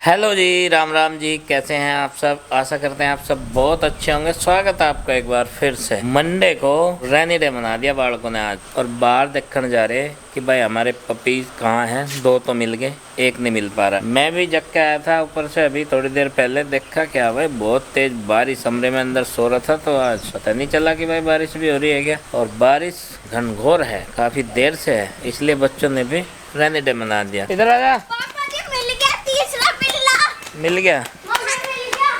Hello जी, राम राम जी। कैसे हैं आप सब? आशा करते हैं आप सब बहुत अच्छे होंगे। स्वागत है आपका एक बार फिर से। मंडे को रेनी डे मना दिया बालकों ने आज, और बाहर देखने जा रहे कि भाई हमारे पपीज कहाँ हैं। दो तो मिल गए, एक नहीं मिल पा रहा। मैं भी जग के आया था ऊपर से अभी थोड़ी देर पहले, देखा क्या भाई बहुत तेज बारिश। कमरे में अंदर सो रहा था तो आज पता नहीं चला कि भाई बारिश भी हो रही है क्या। और बारिश घनघोर है, काफी देर से है, इसलिए बच्चों ने भी रेनी डे मना दिया। इधर आ जा। मिल गया?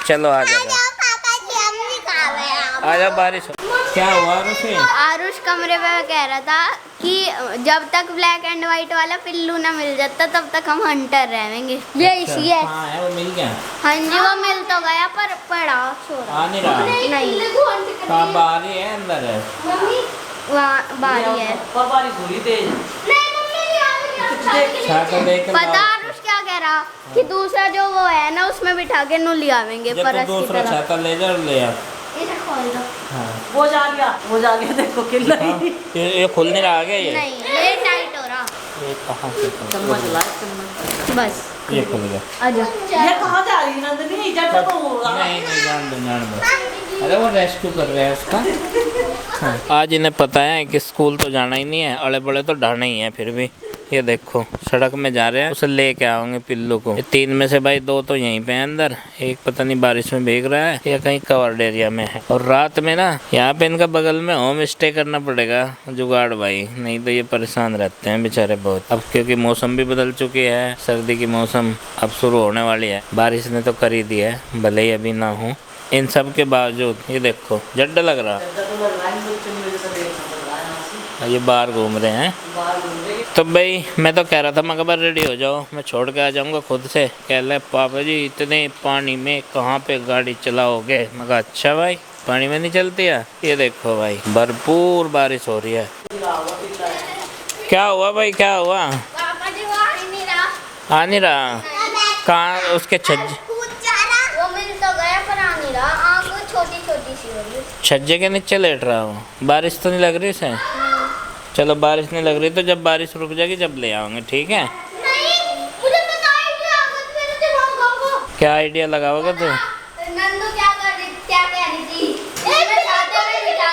चलो आ जाओ आ जाओ। बारिश क्या हुआ आरुषि? आरुष कमरे में कह रहा था कि जब तक ब्लैक एंड व्हाइट वाला पिल्लू ना मिल जाता तब तक हम हंटर रहेंगे। ये इसी है। हाँ है, वो मिल गया। हाँ जी, वो मिल तो गया पर पड़ा सो रहा। आ नहीं रहा? नहीं। कहाँ बाहर ही है अंदर है? वहाँ बाहर ही है। बारिश हुई तेज। पता आरुष क्या कह रहा कि दूसरा जो वो है ना उसमें बिठा के नु ले आवेंगे परस की दूसरा तरह। छाता ले जा ले आ। इसे खोल दो। हाँ। वो जा गया देखो किल रही। ये खुल नहीं रहा आगे ये? नहीं, ये टाइट हो रहा। ये कहाँ से चम्मच ला चम्मच। बस ये खुल गया। आजा। ये कहाँ जा रही नंदनी? इधर तो होगा। नहीं जान दो। अरे वो रेस्क्यू कर रहे हैं उसका। हाँ। आज इन्हें पता है कि स्कूल तो जाना ही नहीं है, अड़े बड़े तो ढाना ही है। फिर भी ये देखो सड़क में जा रहे हैं, उसे लेके आओगे पिल्लू को। ये तीन में से भाई दो तो यहीं पे है अंदर, एक पता नहीं बारिश में भीग रहा है या कहीं कवर्ड एरिया में है। और रात में ना यहाँ पे इनका बगल में होम स्टे करना पड़ेगा जुगाड़ भाई, नहीं तो ये परेशान रहते हैं बेचारे बहुत। अब क्योंकि मौसम भी बदल चुकी है, सर्दी की मौसम अब शुरू होने वाली है। बारिश ने तो कर ही दी है, भले ही अभी ना हो। इन सब के बावजूद ये देखो जड्डा लग रहा, ये बाहर घूम रहे हैं। तो भाई मैं तो कह रहा था, मैं कहा रेडी हो जाओ, मैं छोड़ के आ जाऊंगा खुद से। कह रहे पापा जी इतने पानी में कहाँ पे गाड़ी चलाओगे? मैं कहा अच्छा भाई, पानी में नहीं चलती है। ये देखो भाई भरपूर बारिश हो रही है। क्या हुआ भाई, क्या हुआ? पापा जी वो आ नहीं रहा? कहाँ उसके छज्जे? वो मिल तो गया पर आ नहीं रहा। आँख छोटी छोटी सी हो रही है। छज्जे के नीचे लेट रहा हूँ। बारिश तो नहीं लग रही से? चलो बारिश नहीं लग रही तो जब बारिश रुक जाएगी जब ले आओगे, ठीक है? नहीं, मुझे पता आइडिया आ गया, मेरे दिमाग आ गया। क्या आइडिया लगाओगे तुम? नंदू क्या कह रही थी? एक छाते में बिठा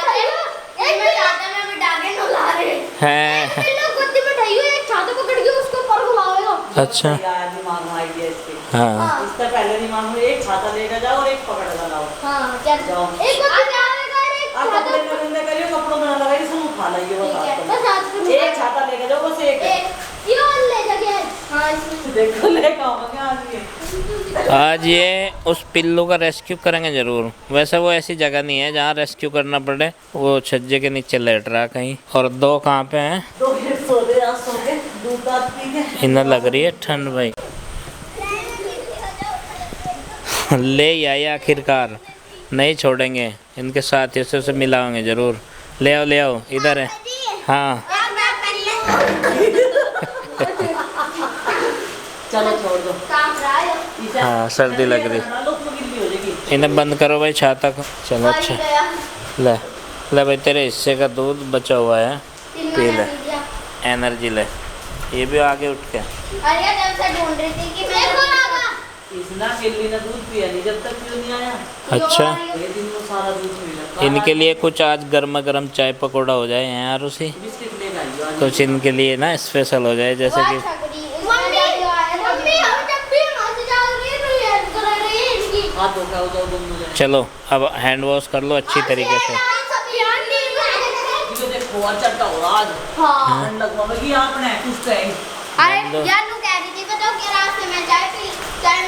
के नुला रहे हैं। पिल्लू गोदी में ढाई हुई, एक छाते पकड़ के उसको ऊपर घुमाएगा। अच्छा दिमाग में आइडिया इसके। हाँ। इसका पहले दिमाग में एक छाता लेकर जाओ और एक पकड़ कर लाओ। हाँ चल जाओ। एक गोदी में आएगा, एक आप छाता कपड़े में करिए, कपड़ों में ना लगाइए, सब उठा लाइए बस ठीक है, हाथ बस हाथ में। में एक छाता लेकर जाओ, बस एक। ये वाला ले जाके। हाँ इसमें देखो लेकर आओगे आज ये। आज ये उस पिल्लू का रेस्क्यू करेंगे जरूर। वैसे वो ऐसी जगह नहीं है जहाँ रेस्क्यू करना पड़े, वो छज्जे के नीचे लेट रहा कहीं। और दो कहाँ पे हैं? दो फिर सो गए, आज सो गए, दूध दाद पी के। इन्हें लग रही है ठंड भाई। ले आए आखिरकार, नहीं छोड़ेंगे, इनके साथियों से उसे मिलाओगे जरूर। ले आओ इधर है। हाँ चलो छोड़ दो। हाँ सर्दी लग रही। इन्हें बंद करो भाई छाता को। चलो अच्छा ले भाई, तेरे हिस्से का दूध बचा हुआ है, पी ले, एनर्जी ले। ये भी आगे उठ के अरे जब से ढूंढ रही थी कि मैं इसना केली ना दूध पिया नहीं जब तक क्यों नहीं आया। अच्छा ये दिन में सारा दूध मिला। इनके लिए कुछ आज गर्मा गर्म चाय पकौड़ा हो जाए यार उसी, बिस्किट लेकर आइयो आज। कुछ इनके लिए ना स्पेशल हो जाए, जैसे कि हाथ धो के आओ, जाओ दोनों जने। चलो अब हैंड वॉश कर लो अच्छी तरीके से। ये देखो अच्छा हो रहा आज। हाँ। ठंडक होगी आपने कुछ कहीं। अरे यार नु कह रही थी बताओ कि रास्ते में चाय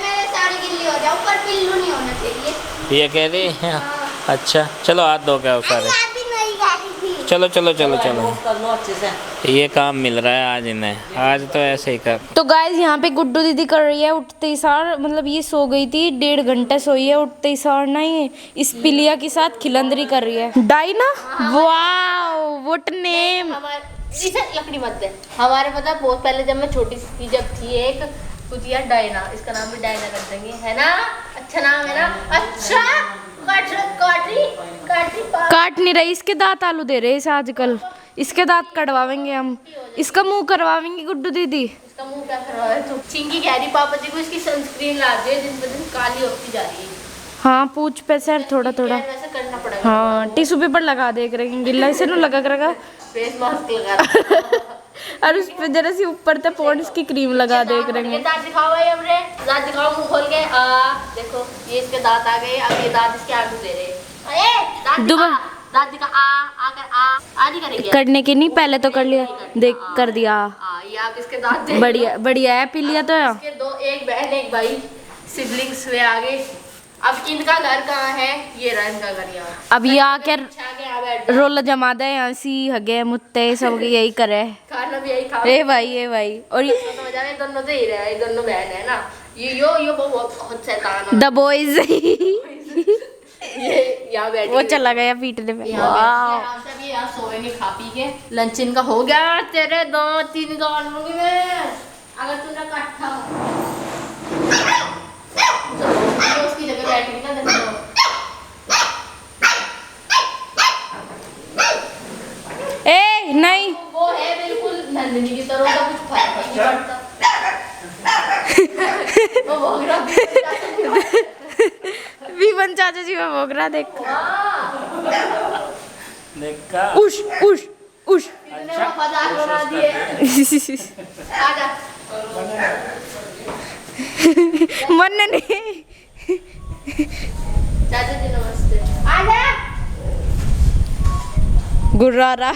मेरे सारी गिल्ली हो जाओ पर पिल्लू नहीं होना चाहिए। ये कह रही है? अच्छा चलो हाथ धो के आओ सारे। चलो कर लो अच्छे से। ये काम मिल रहा है आज इन्हें, आज तो ऐसे ही कर। तो गाइज यहाँ पे गुड्डू दीदी कर रही है उठते ही सार, मतलब ये सो गई थी 1.5 घंटे सोई है, उठते ही सार ना ये इस पिलिया के साथ खिलंदरी कर रही है। Diana, wow what name. इसे लकड़ी मत दे। हमारे पता बहुत पहले जब मैं छोटी सी जब थी एक कुछ यार डायना, इसका नाम भी डायना कर देंगे, है ना? अच्छा नाम है ना? अच्छा काट नहीं रही, इसके दांत आलू दे रहे हैं इसे आजकल, इसके दांत कटवाएंगे हम, इसका मुंह करवाएंगे गुड्डू दीदी। इसका मुंह क्या करवा है तू? चिंकी कह रही पापा जी को इसकी सनस्क्रीन ला दे, दिन ब दिन काली होती जा रही है। हाँ पूछ पे सर थोड़ा थोड़ा, वैसे करना पड़ेगा। हाँ टिश्यू पेपर लगा दे करेंगे, गिल्ला इसे ना लगा करेगा। फेस मास्क लगा और उस पे जरा सी ऊपर तक पॉन्ड्स की क्रीम लगा दे करेंगे। दांत दिखाओ भाई हमरे, दांत दिखाओ मुंह खोल के। देखो ये इसके दांत आ गए, अब ये दांत इसके आगे दे रहे। अरे दांत दिखा, दांत दिखा। आकर आदि करेंगे। करने की नहीं, पहले तो कर लिया, देख कर दिया। ये आप इसके दांत दे। बढ़िया बढ़िया है, पी लिया तो है। इसके दो, एक बहन एक भाई, सिबलिंग्स वे आगे। अब इनका घर कहाँ है? ये रहा इनका घर यहाँ। अब ये आकर रोल जमा दे, यहाँ सी हगे मुत्ते सब यही करे। खाना भी यही खा। ए भाई और ये मजा में दोनों तो ही रहे, दोनों बहन है ना। यो बहुत शैतान है। द बॉयज ये यहाँ बैठी वो चला गया पीटने पे। आराम से अभी यहाँ सोएंगे खा पी के। लंच इनका हो गया। तेरे 2-3 गाल लूंगी मैं अगर तूने कट्ठा। चलो उसकी जगह बैठेगी ना। देखो ए नहीं, वो है बिल्कुल नंदिनी की तरह, का कुछ फर्क नहीं पड़ता। वो भोग रहा विवन चाचा जी में भोग रहा, देख देखा उश उश उश। इतने वफादार बना दिए। आजा मन नहीं। चाचा जी नमस्ते। आजा गुर्रारा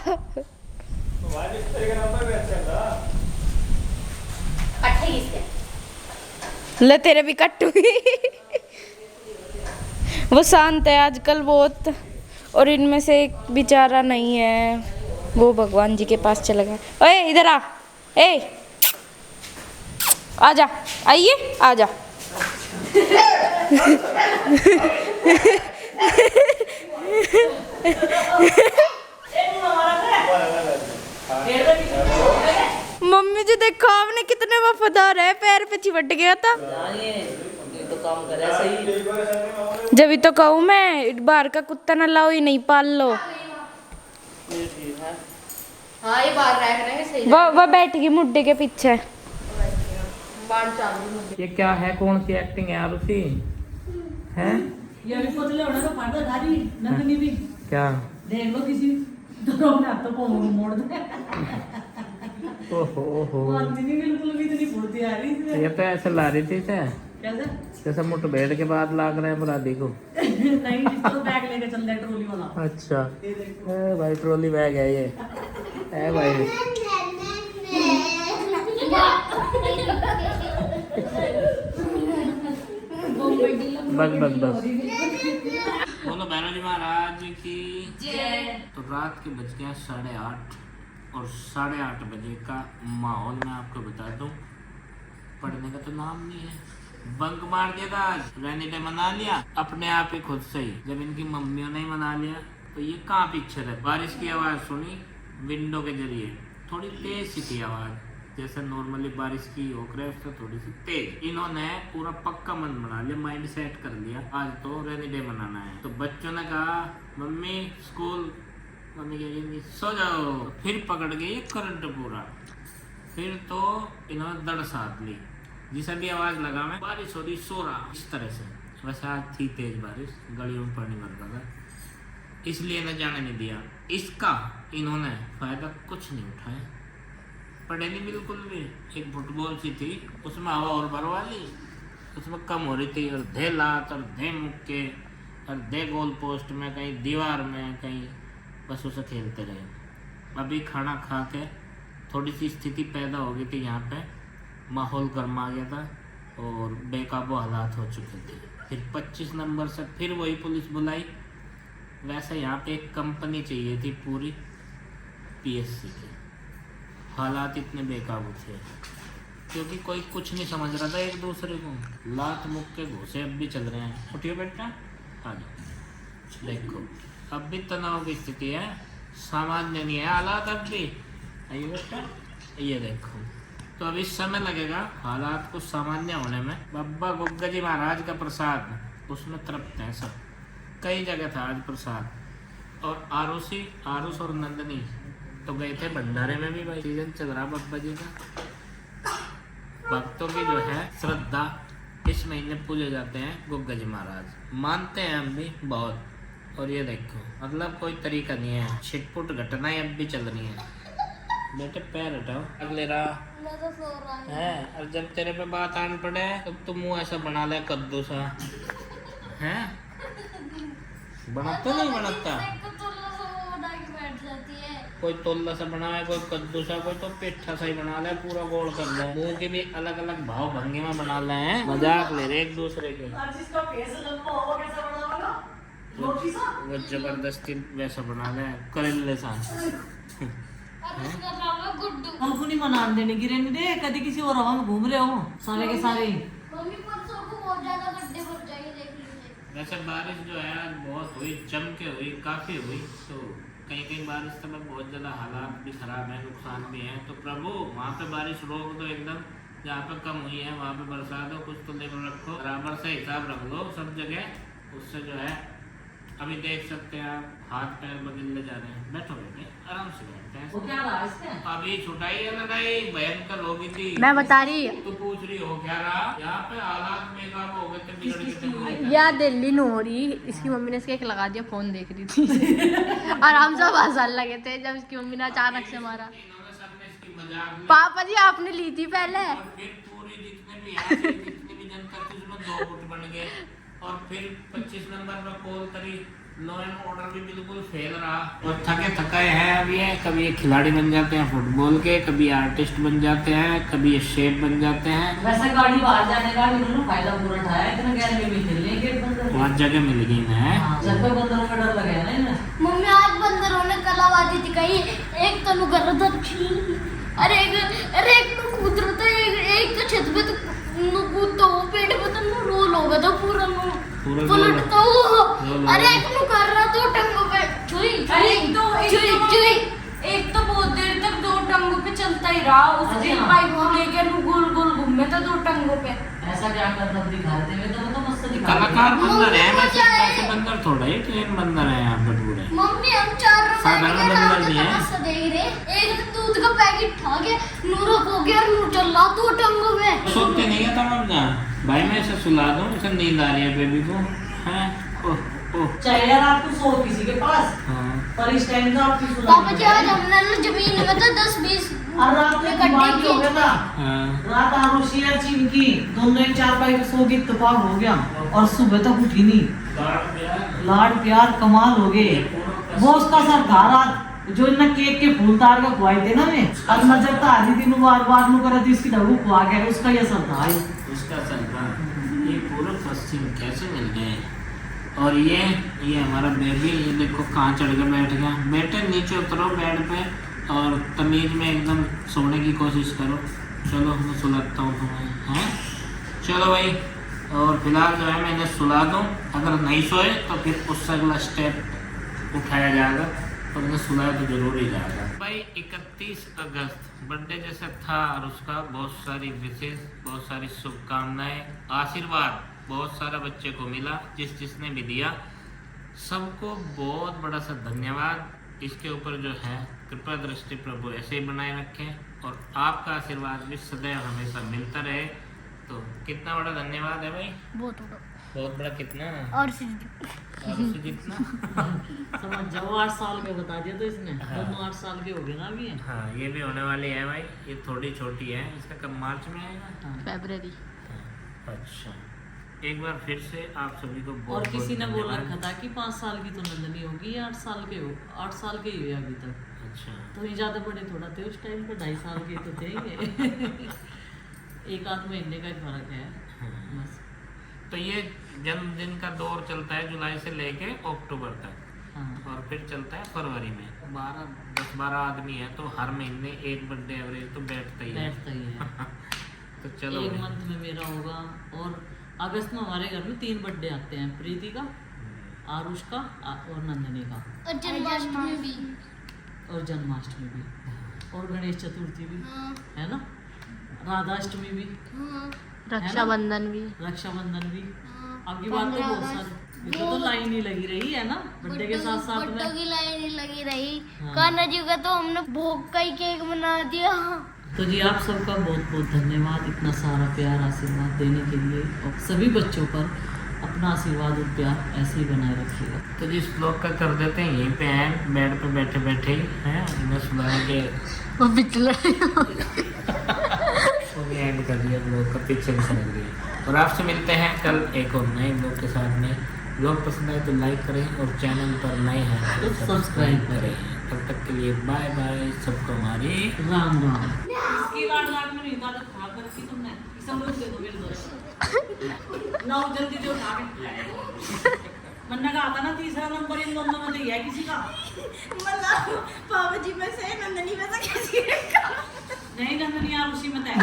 ले, तेरे भी कट हुई। वो शांत है आजकल बहुत, और इनमें से एक बेचारा नहीं है, वो भगवान जी के पास चला गया। ओए इधर आ, ए आजा, आइए आजा। मम्मी जी देखो आपने कितने वफादार है, पैर पे चिपट गया था। ये तो काम करे सही। जब ही तो कहूँ मैं, बाहर का कुत्ता ना लाओ, ही नहीं पाल लो। हाँ ये बाहर रह रहे हैं सही। वह बैठ गई मुड्डे के पीछे। बाढ़ चालू। ये क्या है, कौन सी एक्टिंग है यार उसी है? ये भी पतले होने का फायदा धारी नंदनी भी क्या देख लो किसी तो अपने हाथों को मोड़ दे। ओहो नंदनी बिल्कुल भी इतनी फुर्ती आ रही। ये तो ऐसे ला रही थी कैसे? जैसे मुठभेड़ के बाद लाग रहे हैं मुरादी को। नहीं इसको बैग लेके चल रहे ट्रॉली वाला। अच्छा ए भाई ट्रॉली बैग है ये, है भाई। बस बस बस बोलो भैरव जी महाराज की जय। तो रात के बज गया 8:30 और 8:30 बजे का माहौल मैं आपको बता दूं, पढ़ने का तो नाम नहीं है। बंक मार दिया था, रेनी डे मना लिया अपने आप ही खुद से ही। जब इनकी मम्मियों ने मना लिया तो ये कहाँ पीछे रहे। बारिश की आवाज़ सुनी विंडो के जरिए, थोड़ी तेज सी थी आवाज़, जैसे नॉर्मली बारिश की हो रही है उससे थोड़ी सी तेज। इन्होंने पूरा पक्का मन बना लिया, माइंड सेट कर लिया आज तो रेनी डे मनाना है। तो बच्चों ने कहा मम्मी स्कूल, मम्मी कह रही सो जाओ। फिर पकड़ गई करंट पूरा, फिर तो इन्होंने दड़ साध ली। जिसे भी आवाज़ लगा मैं बारिश हो रही, सो रहा इस तरह से। वैसे आज थी तेज बारिश, गलियों में पानी भर गया, इसलिए न जाने नहीं दिया। इसका इन्होंने फायदा कुछ नहीं उठाया, पढ़े नहीं बिल्कुल भी। एक फुटबॉल सी थी उसमें हवा और भरवा ली, उसमें कम हो रही थी, और धे लात और धे मुक्के और धे गोल पोस्ट में, कहीं दीवार में, कहीं बस उसे खेलते रहे। अभी खाना खा के थोड़ी सी स्थिति पैदा हो गई थी यहाँ पे, माहौल गर्मा गया था और बेकाबू हालात हो चुके थे। फिर 25 नंबर से फिर वही पुलिस बुलाई। वैसे यहाँ पे एक कंपनी चाहिए थी पूरी पीएससी की, हालात इतने बेकाबू थे क्योंकि कोई कुछ नहीं समझ रहा था एक दूसरे को। लात मुक्के घूसे अब भी चल रहे हैं। उठिए बेटा, आ जाओ। देखो अब भी तनाव की स्थिति है, सामान्य नहीं है हालात अब भी। आइए बेटा, ये देखो। तो अब इस समय लगेगा हालात को सामान्य होने में। बाबा गुग्गा जी महाराज का प्रसाद, उसमें तृप्त है सब। कई जगह था आज प्रसाद। और आरुष और नंदनी तो गए थे भंडारे में भी भाई, सीजन चल रहा बाबा जी का। भक्तों की जो है श्रद्धा इस महीने पूजे जाते हैं गुग्गा जी महाराज, मानते हैं हम भी बहुत। और ये देखो मतलब कोई तरीका नहीं है, छिटपुट घटनाएं अब भी चल रही हैं। बेटे पैर हटाओ, अगले रहा है। और जब तेरे पे बात आन पड़े तब तो मुंह ऐसा बना ले कद्दू सा है, बनाता नहीं बनाता, कोई तोल्ला सा बना है, कोई कद्दू सा, कोई तो पेठा सा ही बना ले, पूरा गोल कर ले। मुंह के भी अलग अलग भाव भंगी में बना ले हैं, मजाक ले रहे एक दूसरे के। वो जबरदस्ती वैसा बना ले करेले सा। हमको नहीं मना देने गिरे नहीं दे, कभी किसी और हवा में घूम रहे हो सारे के सारे। वैसे बारिश जो है आज बहुत हुई, जम के हुई, काफ़ी हुई। तो कहीं कहीं बारिश से बहुत ज़्यादा हालात भी ख़राब है, नुकसान भी है। तो प्रभु वहाँ पे बारिश रोक दो एकदम, जहाँ पे कम हुई है वहाँ पे बरसा दो, कुछ तो लेकर रखो, बराबर से हिसाब रख लो सब जगह। उससे जो है अभी देख सकते हैं आप हाथ पैर बदलने जा रहे हैं। बैठो बेटे आराम से बैठते हैं। वो क्या रहा है इसके? अभी छुटाई है लड़ाई भयंकर होगी थी। मैं बता रही तू पूछ रही हो क्या रहा यहाँ पे हालात बेकाब हो गए थे, बिगड़ गए थे। या दिल्ली न हो रही, इसकी मम्मी ने इसके एक लगा दिया, फोन देख रही थी और हम सब हंसने लगे थे जब इसकी मम्मी ने अचानक से मारा। इन्होंने सबने इसकी मजाक ली। पापा जी आपने ली थी पहले। और फिर पूरी जितने भी यहाँ से जितनी भी जनता थी उसमें 2 गुट बन गए। और फिर 25 नंबर पर कॉल करी, लॉ एंड ऑर्डर भी बिल्कुल फेल रहा। और थके थकाए हैं अब ये, कभी ये खिलाड़ी बन जाते हैं फुटबॉल के, कभी आर्टिस्ट बन जाते हैं, कभी ये शेफ बन जाते हैं। वैसे गाड़ी बाहर जाने का इन्होंने फायदा पूरा उठाया, इतना गैर में खेलने के बंदर बहुत जगह मिल गई है। घर पे बंदरों का डर लगा है ना इन्हें। मम्मी आज बंदरों ने कलाबाजी दिखाई, एक तनु कर रहा था, अरे एक तो कूद रहा था, एक तो छत पे तो कूदता हुआ पेट पे तो रोल हो गया था पूरा पलटता हुआ। अरे एक नु कर रहा तो टंगों पे चुई एक तो बहुत देर तक 2 टंगों पे चलता ही रहा, उसके पाइप को लेकर गोल गोल घूमे था 2 टंगों पे। ऐसा क्या करना दिखाते हुए तो मस्त दिखा। कलाकार बंदर है, वैसे बंदर थोड़ा ही ट्रेन बंदर है यहाँ पर पूरे। मम्मी हम 4 साधारण बंदर नहीं है। तमाशा देख रहे, एक तो दूध का पैकेट उठा के नूरा को गया, नूर चल रहा 2 टंगों पे। सोते नहीं है तमाम जा भाई, मैं इसे सुला दूं, इसे नींद आ रही है बेबी को हैं। ओह ओह चाहे यार आपको सो किसी के पास, हाँ पर इस टाइम तो आपकी सुना। पापा जी आज हमने ना जमीन में तो 10-20 और रात में बात हो गया था, हाँ। रात आरुषि और चिमकी दोनों एक चारपाई पे सो के इत्तेफाक हो गया और सुबह तक उठी नहीं। लाड प्यार कमाल हो गए। वो उसका सर था रात जो इन्हें केक के फूल तार का खुआई थे ना, मैं अब नजर तो आधी दिन बार बार नु करा थी, इसकी ढबू खुआ गया, उसका ये सर था। उसका सलमान ये पूर्व पश्चिम कैसे मिल गए। और ये हमारा बेबी, ये देखो कहाँ चढ़ के बैठ गया। बेटे नीचे उतरो बेड पे और तमीज में एकदम सोने की कोशिश करो। चलो मैं सुलाता हूँ तुम्हें, हैं चलो भाई। और फिलहाल जो है मैं इन्हें सुला दूँ, अगर नहीं सोए तो फिर उससे अगला स्टेप उठाया जाएगा, और इन्हें सुलाया तो जरूर ही जाएगा। भाई 31 अगस्त बर्थडे जैसा था, और उसका बहुत सारी विशेष, बहुत सारी शुभकामनाएं, आशीर्वाद बहुत सारा बच्चे को मिला, जिसने भी दिया सबको बहुत बड़ा सा धन्यवाद। इसके ऊपर जो है कृपा दृष्टि प्रभु ऐसे ही बनाए रखें और आपका आशीर्वाद भी सदैव हमेशा मिलता रहे। तो कितना बड़ा धन्यवाद है भाई, बहुत बड़ा। कितना और उससे जितना समझ जाओ 8 साल के बता दिया तो इसने। हाँ। दोनों 8 साल के हो गए ना अभी। हाँ ये भी होने वाली है भाई, ये थोड़ी छोटी है। इसका कब मार्च में आएगा? फरवरी। अच्छा, एक बार फिर से आप सभी को और बहुत किसी ने बोल धन्यवाद। रखा था कि 5 साल की तो नंदनी होगी, 8 साल के हो, 8 साल के ही हुए अभी तक। अच्छा तो ये ज्यादा बड़े थोड़ा थे उस टाइम पे, 2.5 साल के तो थे ये। 1-8 महीने का ही फर्क है बस। तो ये जन्मदिन का दौर चलता है जुलाई से लेके अक्टूबर तक, हाँ। और फिर चलता है फरवरी में। 10-12 आदमी है तो हर महीने एक बर्थडे एवरेज तो बैठता ही है। बैठता ही है। तो चलो एक भाई। मंथ में मेरा होगा, और अगस्त में हमारे घर में 3 बर्थडे आते हैं, प्रीति का, आरुष का और नंदनी का, और जन्माष्टमी भी। और जन्माष्टमी भी, और गणेश चतुर्थी भी है ना, राधाष्टमी भी, रक्षाबंधन भी। रक्षाबंधन भी, आपकी बात तो 15 बहुत अगस्त। सारी ये तो लाइन ही लगी रही है ना बर्थडे के साथ साथ बड्डों में। की लाइन ही लगी रही। हाँ। कान्हा जी का तो हमने भोग का ही केक बना दिया। तो जी आप सबका बहुत बहुत धन्यवाद इतना सारा प्यार आशीर्वाद देने के लिए, और सभी बच्चों पर अपना आशीर्वाद और प्यार ऐसे ही बनाए रखिएगा। तो जिस ब्लॉग का कर देते हैं यहीं पे हैं, बेड पे बैठे बैठे ही हैं, इन्हें सुना के वो पिछला वो भी एंड कर दिया ब्लॉग का, पीछे भी समझ गई। और आपसे मिलते हैं कल एक और नए ब्लॉग के साथ में। ब्लॉग पसंद आए तो लाइक करें और चैनल पर नए हैं तो सब्सक्राइब करें। तब तक के लिए बाय बाय सबको हमारी राम राम। इसकी लाड में नहीं था तो खराब कर दी तुमने, इसे मुझे दे दो मेरे दोस्त ना जल्दी दे उठा के। मन्ना का आता ना तीसरा नंबर इन दोनों में नहीं है किसी का। मतलब पापा जी में से नंदनी में से किसी का नहीं नंदनी आप उसी में तय